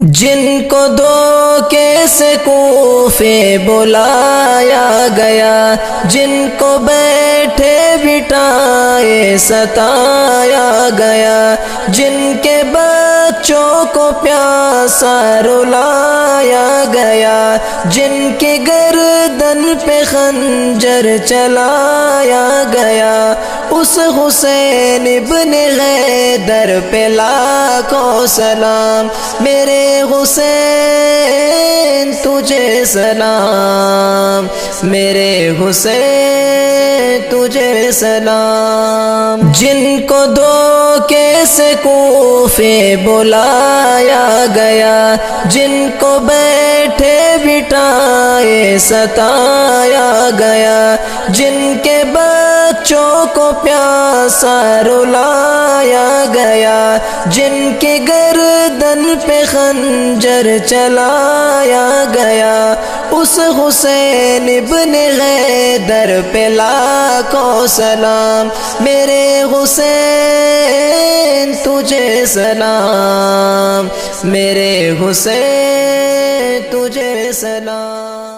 جن کو دھوکے سے کوفے بلایا گیا، جن کو بیٹھے بٹھائے ستایا گیا، جن کے بچوں کو پیاسا رلایا گیا، جن کے گردن پہ خنجر چلایا گیا، اس حسین ابن حیدر پہ لاکھوں سلام، میرے حسین تجھے سلام، میرے حسین تجھے سلام۔ جن کو دھوکے سے کوفے بلایا گیا، جن کو بیٹھے بٹھائے ستایا گیا، جن کے بچوں کو پیاسا رلایا گیا، جن کے گردن پہ خنجر چلایا گیا، اس حسین ابن حیدر پہ لاکھوں سلام، میرے حسین تجھے سلام، میرے حسین تجھے سلام۔